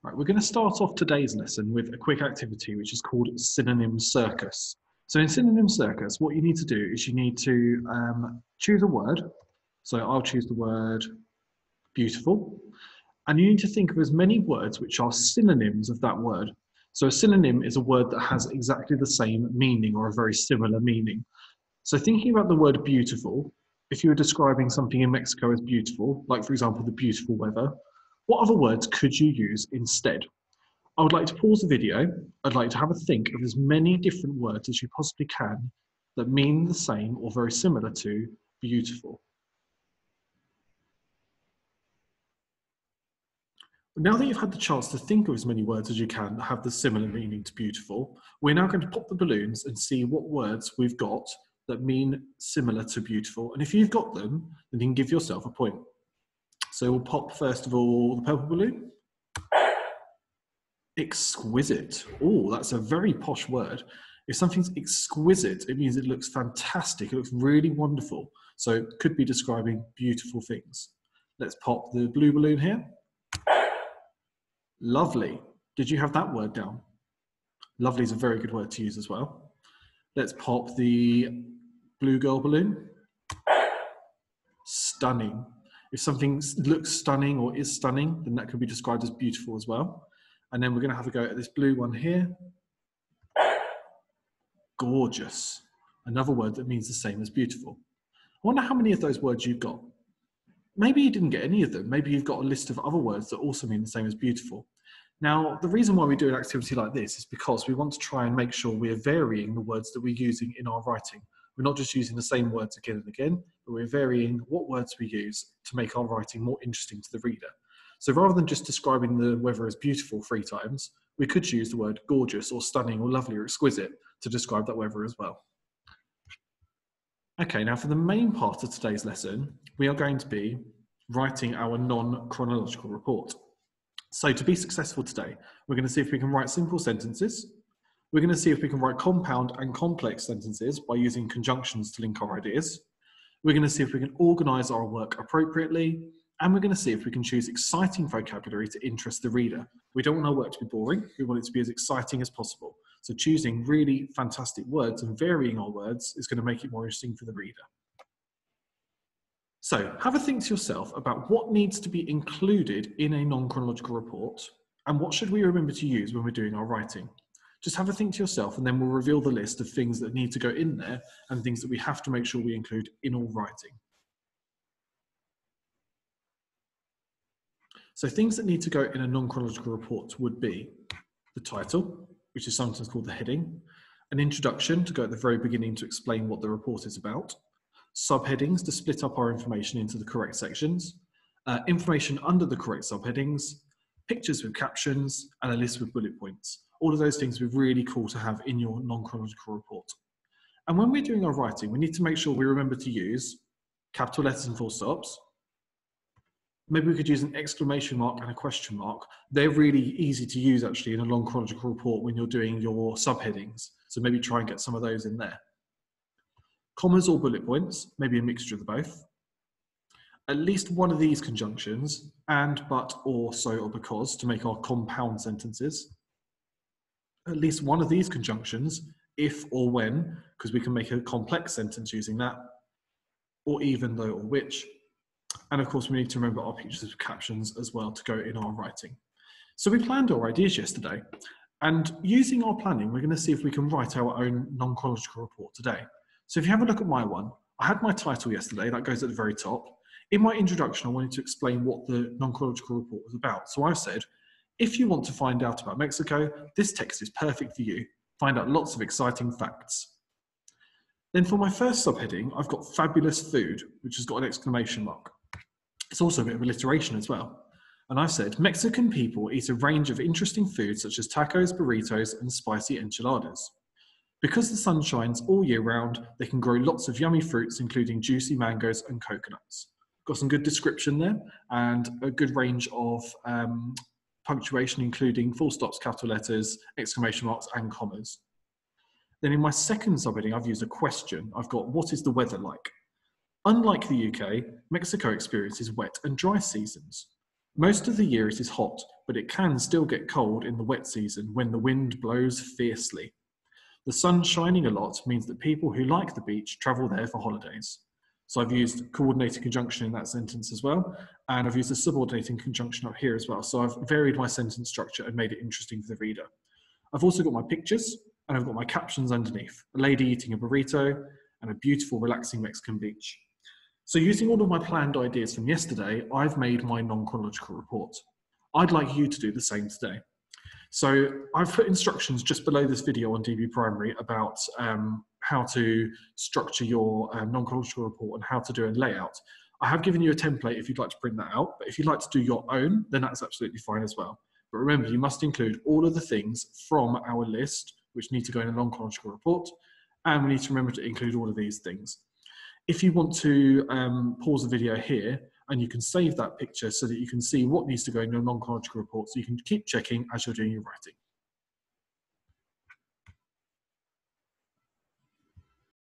Right, we're going to start off today's lesson with a quick activity which is called Synonym Circus. So in Synonym Circus, what you need to do is you need to choose a word. So I'll choose the word beautiful. And you need to think of as many words which are synonyms of that word. So a synonym is a word that has exactly the same meaning or a very similar meaning. So thinking about the word beautiful, if you were describing something in Mexico as beautiful, like for example, the beautiful weather, what other words could you use instead? I would like to pause the video. I'd like to have a think of as many different words as you possibly can that mean the same or very similar to beautiful. Now that you've had the chance to think of as many words as you can that have the similar meaning to beautiful, we're now going to pop the balloons and see what words we've got that mean similar to beautiful. And if you've got them, then you can give yourself a point. So we'll pop, first of all, the purple balloon. Exquisite. Oh, that's a very posh word. If something's exquisite, it means it looks fantastic. It looks really wonderful. So it could be describing beautiful things. Let's pop the blue balloon here. Lovely. Did you have that word down? Lovely is a very good word to use as well. Let's pop the blue girl balloon. Stunning. If something looks stunning or is stunning, then that could be described as beautiful as well. And then we're going to have a go at this blue one here. Gorgeous. Another word that means the same as beautiful. I wonder how many of those words you've got. Maybe you didn't get any of them. Maybe you've got a list of other words that also mean the same as beautiful. Now, the reason why we do an activity like this is because we want to try and make sure we're varying the words that we're using in our writing. We're not just using the same words again and again, but we're varying what words we use to make our writing more interesting to the reader. So rather than just describing the weather as beautiful 3 times, we could use the word gorgeous or stunning or lovely or exquisite to describe that weather as well. Okay, now for the main part of today's lesson, we are going to be writing our non-chronological report. So to be successful today, we're going to see if we can write simple sentences. We're going to see if we can write compound and complex sentences by using conjunctions to link our ideas. We're going to see if we can organise our work appropriately. And we're going to see if we can choose exciting vocabulary to interest the reader. We don't want our work to be boring. We want it to be as exciting as possible. So choosing really fantastic words and varying our words is going to make it more interesting for the reader. So have a think to yourself about what needs to be included in a non-chronological report and what should we remember to use when we're doing our writing. Just have a think to yourself and then we'll reveal the list of things that need to go in there and things that we have to make sure we include in all writing. So things that need to go in a non-chronological report would be the title, which is sometimes called the heading, an introduction to go at the very beginning to explain what the report is about, subheadings to split up our information into the correct sections, information under the correct subheadings, pictures with captions, and a list with bullet points. All of those things would be really cool to have in your non-chronological report. And when we're doing our writing, we need to make sure we remember to use capital letters and full stops. Maybe we could use an exclamation mark and a question mark. They're really easy to use actually in a long chronological report when you're doing your subheadings. So maybe try and get some of those in there. Commas or bullet points, maybe a mixture of the both. At least one of these conjunctions, and, but, or, so, or because, to make our compound sentences. At least one of these conjunctions, if or when, because we can make a complex sentence using that. Or even, though, or which. And of course, we need to remember our pictures with captions as well to go in our writing. So we planned our ideas yesterday, and using our planning, we're going to see if we can write our own non-chronological report today. So if you have a look at my one, I had my title yesterday, that goes at the very top. In my introduction, I wanted to explain what the non-chronological report was about. So I said, if you want to find out about Mexico, this text is perfect for you. Find out lots of exciting facts. Then for my first subheading, I've got fabulous food, which has got an exclamation mark. It's also a bit of alliteration as well. And I said, Mexican people eat a range of interesting foods such as tacos, burritos, and spicy enchiladas. Because the sun shines all year round, they can grow lots of yummy fruits, including juicy mangoes and coconuts. Got some good description there and a good range of punctuation, including full stops, capital letters, exclamation marks, and commas. Then in my second subheading, I've used a question. I've got, what is the weather like? Unlike the UK, Mexico experiences wet and dry seasons. Most of the year it is hot, but it can still get cold in the wet season when the wind blows fiercely. The sun shining a lot means that people who like the beach travel there for holidays. So I've used coordinating conjunction in that sentence as well, and I've used a subordinating conjunction up here as well. So I've varied my sentence structure and made it interesting for the reader. I've also got my pictures, and I've got my captions underneath. A lady eating a burrito and a beautiful, relaxing Mexican beach. So using all of my planned ideas from yesterday, I've made my non-chronological report. I'd like you to do the same today. So I've put instructions just below this video on DB Primary about how to structure your non-chronological report and how to do a layout. I have given you a template if you'd like to print that out, but if you'd like to do your own, then that's absolutely fine as well. But remember, you must include all of the things from our list which need to go in a non-chronological report, and we need to remember to include all of these things. If you want to pause the video here, and you can save that picture so that you can see what needs to go in your non-chronological report, so you can keep checking as you're doing your writing.